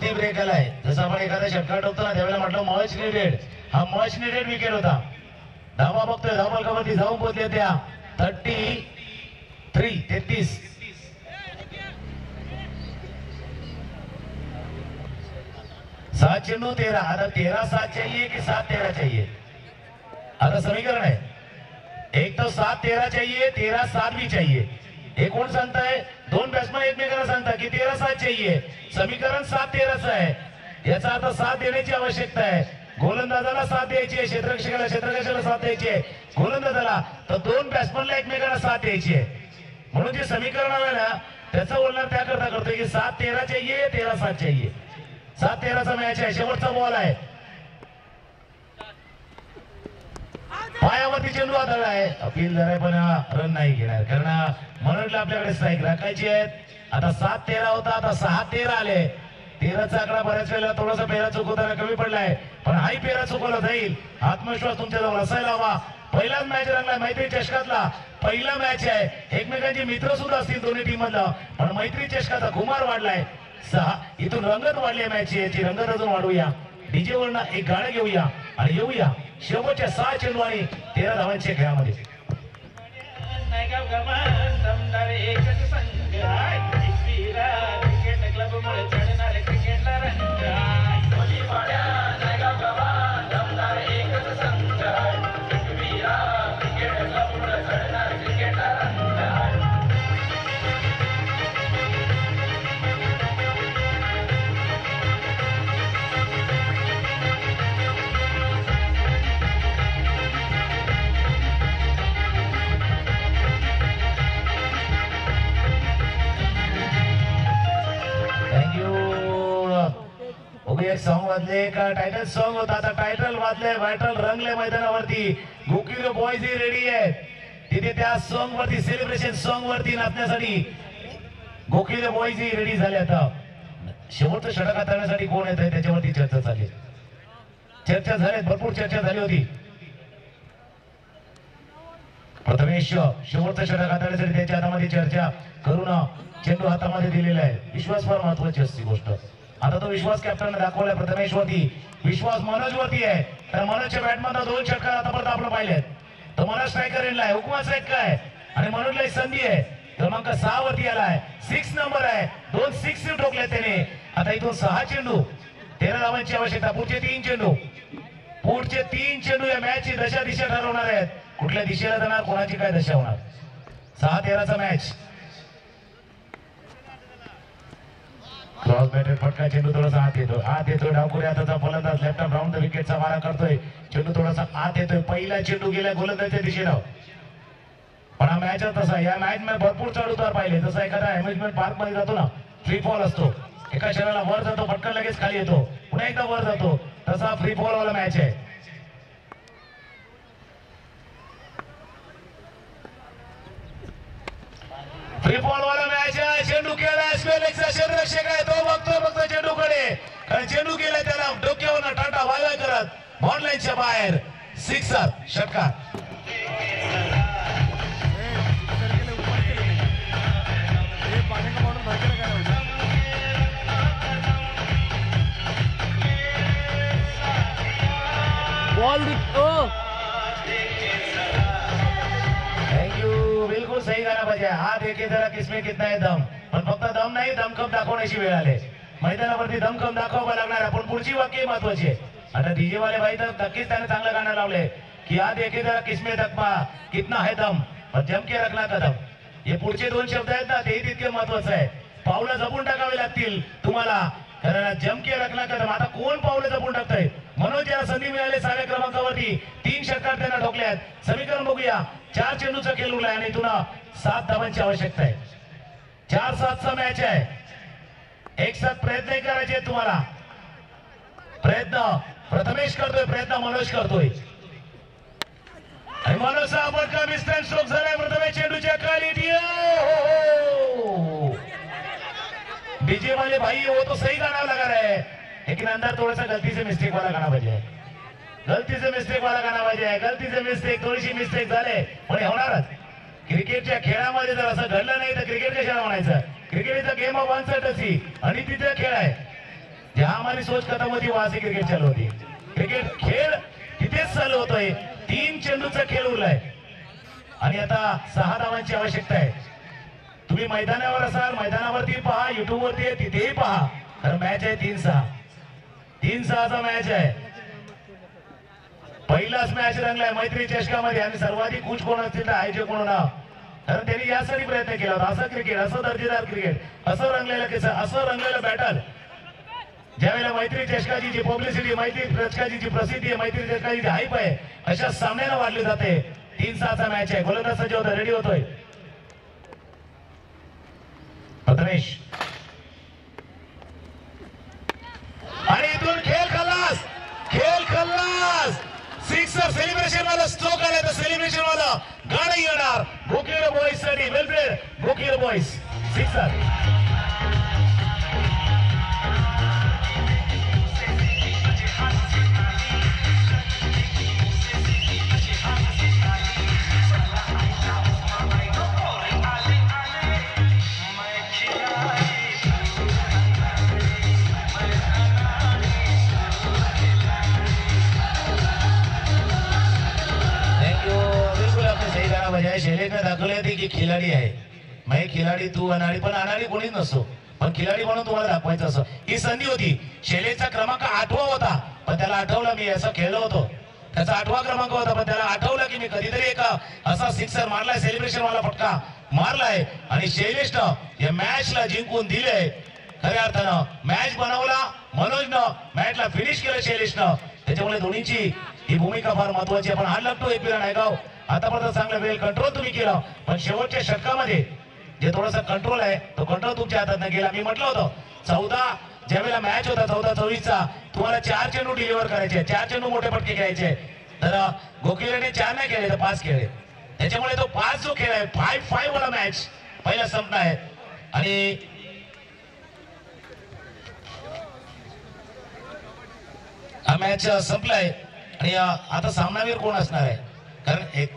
वरती ब्रेक आलाय. जसं आपण एखादा षटकार ठोकतो ना त्यावेळेला म्हटलं मच निडेड, हा मच निडेड विकेट होता. धावा बघतोय, धावा फलकावरती जाऊन पोहोचले त्या 33. 7 चेंडू 13. आता 13-7 चाहिए कि 7-13 चाहिए? आता समीकरण आहे, एक तो 7-13 चाहिए, 13-7 भी चाहिए. हे कोण सांगताय? दोन बॅट्समन एकमेकांना सांगतात की 13-7 चाहिए. समीकरण 7-13चं आहे. याचा अर्थ 7 देण्याची आवश्यकता आहे. गोलंदाजाला 7 द्यायची आहे, क्षेत्ररक्षकाला साथ द्यायची आहे, गोलंदाजाला. तर दोन बॅट्समनला एकमेकांना 7 द्यायची आहे. म्हणून जे समीकरण आलं ना त्याचं बोलणार त्याकरता करतोय की 7-13 चाहिए, 13-7 चाहिए. 7-13चा मॅच आहे. शेवटचा बॉल आहे. पायावरती चेंडू आदळला आहे. अपील झालाय पण रन नाही घेणार, कारण मनोजला आपल्याकडे स्ट्राईक राखायची आहेत. आता 7-13 होता, आता 6-13 आले. 13चा आकडा बऱ्याच वेळेला थोडासा पेरा चुकवताना कमी पडलाय, पण हाही पेरा चुकवला जाईल. आत्मविश्वास तुमच्याजवळ असायला हवा. पहिलाच मॅच रंगलाय मैत्री चषकातला. पहिला मॅच आहे. एकमेकांचे मित्र सुद्धा असतील दोन्ही टीम मधला, पण मैत्री चषकाचा खुमार वाढलाय. 6 इथून रंगत वाढली मॅचची. याची रंगत अजून वाढवूया. डीजे वरनं एक गाणं घेऊया आणि येऊया शेवटच्या 6 चेंडू आणि 13 धावांच्या खेळामध्ये. एक सॉन्ग वाजले का टायटल सॉन्ग होता. आता टायटल वाजले, टायटल रंगले मैदानावरती. गोकिलो बॉयज ही रेडी आहेत. तिथे त्या सॉन्ग वरती सेलिब्रेशन सॉन्ग वरती नाचण्यासाठी गोकिलो बॉयज ही रेडी झाले. आता शेवटचं षटक हाताळण्यासाठी कोण येत आहे त्याच्यावरती चर्चा झाली. चर्चा झाली, भरपूर चर्चा झाली होती. प्रथमेश शेवटचं षटक हाताळण्यासाठी त्याच्या हातामध्ये चर्चा करून चेंडू हातामध्ये दिलेला आहे. विश्वास फार महत्वाची असते गोष्ट. आता तो विश्वास कॅप्टनने दाखवलाय प्रथमेश वरती. विश्वास मनोज वरती आहे. तर मनोजच्या बॅटमध्ये 2 षटकार आतापर्यंत आपण पाहिलेत. तर मनोज स्ट्रायकर एंडला आहे. हुकमा स्ट्राईक काय आणि मनोजला एक संधी आहे. क्रमांक 6 वरती आलाय. 6 नंबर आहे. 2 6 ठोकले त्याने. आता इथून 6 चेंडू 13 धावांची आवश्यकता. पुढचे 3 चेंडू या मॅचची दशा दिशा ठरवणार आहेत. कुठल्या दिशेला जाणार, कोणाची काय दशा होणार. 6-13चा मॅच. क्रॉस बॅटेड फटका. चेंडू थोडासा आत येतोय. डावखुरी हाताचा फलंदाज लेफ्ट आर्म राऊंड द विकेटचा मारा करतोय. चेंडू थोडासा आत येतोय. पहिला चेंडू गेला गोलंदाजाच्या दिशेला. पण हा मॅच तसा, या मॅच मध्ये भरपूर चढ उतार पाहिले. जसा एखादा अम्युजमेंट पार्क मध्ये जातो ना, फ्री फॉल असतो. एका क्षणाला वर जातो, फटका लगेच खाली येतो, पुन्हा एकदा वर जातो. तसा फ्री फॉल वाला मॅच आहे. फ्री फॉल वाला मॅच आहे. चेंडू केला क्षेत्ररक्षक आहे, तो बघतो चेंडूकडे, कारण चेंडू गेला त्याला डोक्यावर टाटा वाय करत ऑनलाईनच्या बाहेर. 6 षटकार. थँक्यू. बिलकुल सही गाना पाहिजे. हात एके जरा किसमे कितना है दम, पण फक्त दम नाही, दमखम दाखवण्याची वेळ आले. मैदानावरती दमखम दाखवावं लागणार आहे. पण पुढची वाक्य महत्वाची आहे. आता डीजे वाले भाई तर नक्कीच त्याने चांगलं गाणं लावले की हात एके जरा किसमे दकमा कितना है दम और जम के रखना कदम. हे पुढचे 2 शब्द आहेत ना, तेही तितके महत्वाचं आहे. पावलं जपून टाकावे लागतील तुम्हाला, कारण जम के रखना कदम. आता कोण पावलं जपून टाकतंय? मनोज याला संधी मिळाली 6व्या क्रमांकावरती. 3 षटकार त्यांना ठोकल्यात. समीकरण बघूया. 4 चेंडूचा खेळ उरलाय आणि इथून 7 धावांची आवश्यकता आहे. 4-7चा मॅच आहे. एक साथ प्रयत्न करायचे तुम्हाला. प्रयत्न प्रथमेश करतोय, प्रयत्न मनोज करतोय. आणि मनोजचा आपण मिस्टर स्ट्रोक झालाय. प्रथमेश चेंडूच्या खाली डीजे वाले भाई वो तो सही गाना लगा रहे हैं, लेकिन अंदर थोड़ा सा गलती से मिस्टेक वाला गाना बजे. गलती से मिस्टेक वाला गाना बजे. गलती से मिस्टेक, थोडीशी मिस्टेक झाले पण हे होणारच. क्रिकेटच्या खेळामध्ये जर असं घडलं नाही तर क्रिकेट कशाला म्हणायचं. Cricket is a game of uncertainty आणि तिथे खेळ आहे. जहां हमारी सोच खत्म होती वहां से क्रिकेट चालू होती. क्रिकेट खेळ तिथेच चालू होतोय. 3 चेंडूचा खेळ उरलाय आणि आता 6 धावांची आवश्यकता आहे. तुम्ही मैदानावर असाल, मैदानावरती पहा, युट्यूब वरती आहे तिथेही पहा. तर मॅच आहे 3-6. 3-6चा मॅच आहे. पहिलाच मॅच रंगलाय मैत्री चषकामध्ये आणि सर्वाधिक उच्च कोण असतील तर आयोजक जे कोण नाव, कारण त्यांनी यासाठी प्रयत्न केला होता. असं क्रिकेट, असं दर्जेदार क्रिकेट, असं रंगलेलं केस, असं रंगलेलं बॅटल. ज्यावेळेला मैत्री चषकाची जी पब्लिसिटी, मैत्री चषकाची जी प्रसिद्धी आहे, मैत्री चषकाची जी हाईप आहे, अशा सामन्यानं वाढली जाते. 3-6चा मॅच आहे. गोलंदाज सज्ज होता, रेडी होतोय प्रथमेश आणि इथून खेळ खल्लास, खेळ खल्लास. सिक्सर सेलिब्रेशन वाला स्ट्रोक आलाय तर सेलिब्रेशन वाला गाणं येणार. गोकीर बॉईज साठी वेलप्लेड, गोकीर बॉईज सिक्सर. शैलेशने दाखवले होते की खिलाडी आहे. मग खिलाडी तू अनाडी, पण अनाडी कोणीच नसतो, पण खिलाडी म्हणून तुम्हाला दाखवायचं. असं ही संधी होती. शैलेशचा क्रमांक 8वा होता, पण त्याला आठवलं मी असं खेळलो होतो. त्याचा 8वा क्रमांक होता, पण त्याला आठवलं की मी कधीतरी एका असा सिक्सर मारलाय, सेलिब्रेशन वाला फटका मारलाय आणि शैलेशनं या मॅचला जिंकून दिले. खऱ्या अर्थानं मॅच बनवला मनोजनं, मॅचला फिनिश केलं शैलेशनं. त्याच्यामुळे दोन्हीची ही भूमिका फार महत्वाची आहे. पण हा लागतो एक पिरा नायगाव आतापर्यंत चांगला वेळ कंट्रोल तुम्ही केला, पण शेवटच्या षटकामध्ये जे थोडासा कंट्रोल आहे तो कंट्रोल तुमच्या हातात गेला. मी म्हटलं होतं 14 ज्यावेळेला मॅच होता 14-24चा, तुम्हाला 4 चेंडू डिलिव्हर करायचे, 4 चेंडू मोठे पटके खेळायचे. तर गोखलेने 4 नाही खेळले तर 5 खेळले. त्याच्यामुळे तो 5 जो खेळ आहे 5-5 वाला मॅच पहिला संपला आहे. आणि हा मॅच संपलाय आणि आता सामनावीर कोण असणार आहे, कारण एक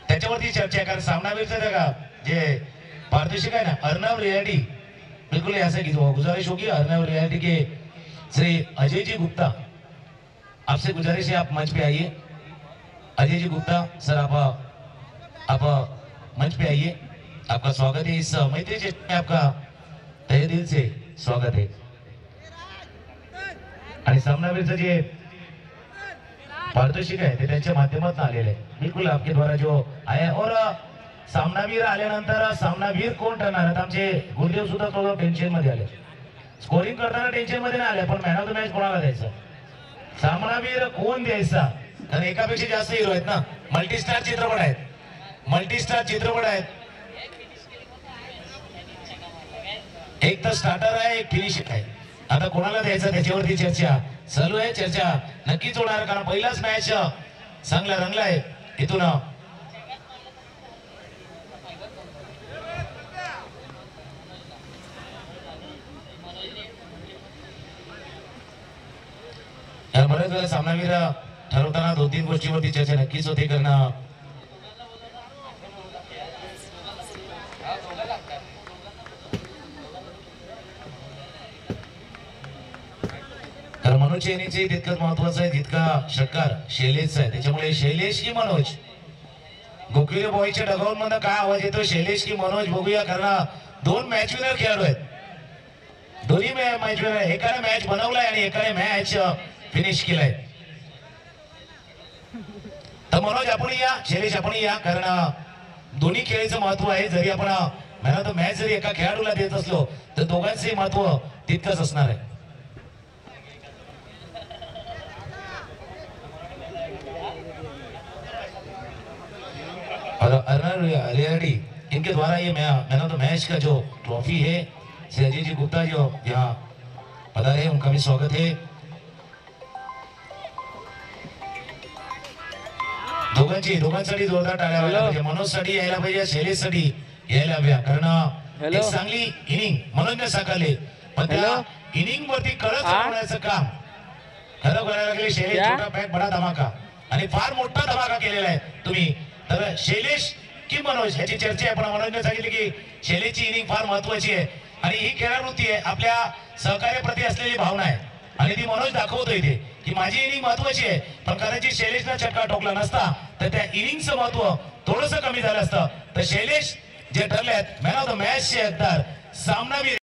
त्याच्यावरती चर्चा आहे. कारण सामनावीरचं का जे पारितोषिक है ना, अर्नव रियलिटी, बिल्कुल ऐसे की गुजारिश होगी अर्नव रियलिटी के श्री अजय जी गुप्ता, आपसे गुजारिश है आप मंच पे आइए. अजय जी गुप्ता सर आप मंच पे आइए. आपका स्वागत है इस मैत्री चेष्टा में, आपका तहे दिल से स्वागत है. आणि सामनावीरचं जे पारितोषिक आहे ते त्यांच्या माध्यमातून आलेले आहे. बिलकुल आपके द्वारा जो आया. और सामनावीर आल्यानंतर सामनावीर कोण ठरणार आहेत, आमचे गुरुदेव सुद्धा थोडं टेन्शन मध्ये आले. स्कोरिंग करताना टेन्शन मध्ये नाही आले, पण मॅन ऑफ द मॅच कोणाला द्यायचा, सामनावीर कोण द्यायचा. कारण एकापेक्षा जास्त हिरो आहेत ना, मल्टीस्टार चित्रपट आहेत, मल्टीस्टार चित्रपट आहेत. एक तर स्टार्टर आहे, एक फिनिशिंग आहे. आता कोणाला द्यायचं त्याच्यावरती चर्चा चालू आहे. चर्चा नक्कीच होणार, कारण पहिलाच मॅच चांगला रंगलाय. इथून बऱ्याच वेळा सामनावीर ठरवताना 2-3 गोष्टीवरती चर्चा नक्कीच होते. कारण मनोज चेनीचे तितकंच महत्वाचं आहे जितका षटकार शैलेशचा आहे. त्याच्यामुळे शैलेश की मनोज, गोखले बॉयच्या डगाऊन मध्ये काय आवाज येतो, शैलेश की मनोज बघूया. कारण 2 मॅच विनर खेळाडू आहेत, दोन्ही मॅच विनर. एकाने मॅच बनवलाय आणि एकाने मॅच फिनिश केलाय. तर मनोज आपण या, शैलेश आपण या, कारण दोन्ही खेळाचं महत्व आहे. जरी आपण मॅन ऑफ द मॅच जरी एका खेळाडूला देत असलो तर दोघांचे महत्व तितकंच असणार आहे. और अर्नव रियलिटी इनके द्वारा ये मैन ऑफ द मैच का जो ट्रॉफी है श्री अजय जी गुप्ता जो यहाँ पधारे, उनका भी स्वागत है. दोघांसाठी जोरदार टाळ्या व्हायला पाहिजे. मनोजसाठी यायला पाहिजे, शैलेशसाठी यायला हव्या. कारण एक चांगली इनिंग मनोजने साकारली, पण त्या इनिंग वरती कळस होण्याचं काम खरं करायला गेले शैलेश. छोटा पॅक बडा धमाका आणि फार मोठा धमाका केलेला आहे तुम्ही. तर शैलेश की मनोज ह्याची चर्चा आहे. पण मनोजने सांगितले की शैलेशची इनिंग फार महत्वाची आहे. आणि ही खेळाडूती आहे आपल्या सहकार्याप्रती असलेली भावना आहे आणि ती मनोज दाखवतो इथे की माझी इनिंग महत्वाची आहे. पण कदाचित शैलेशला चक्का ठोकला नसता तर त्या इनिंगचं महत्व थोडंसं कमी झालं असतं. तर शैलेश जे ठरले आहेत मॅन ऑफ द मॅचचे हकदार सामनावीर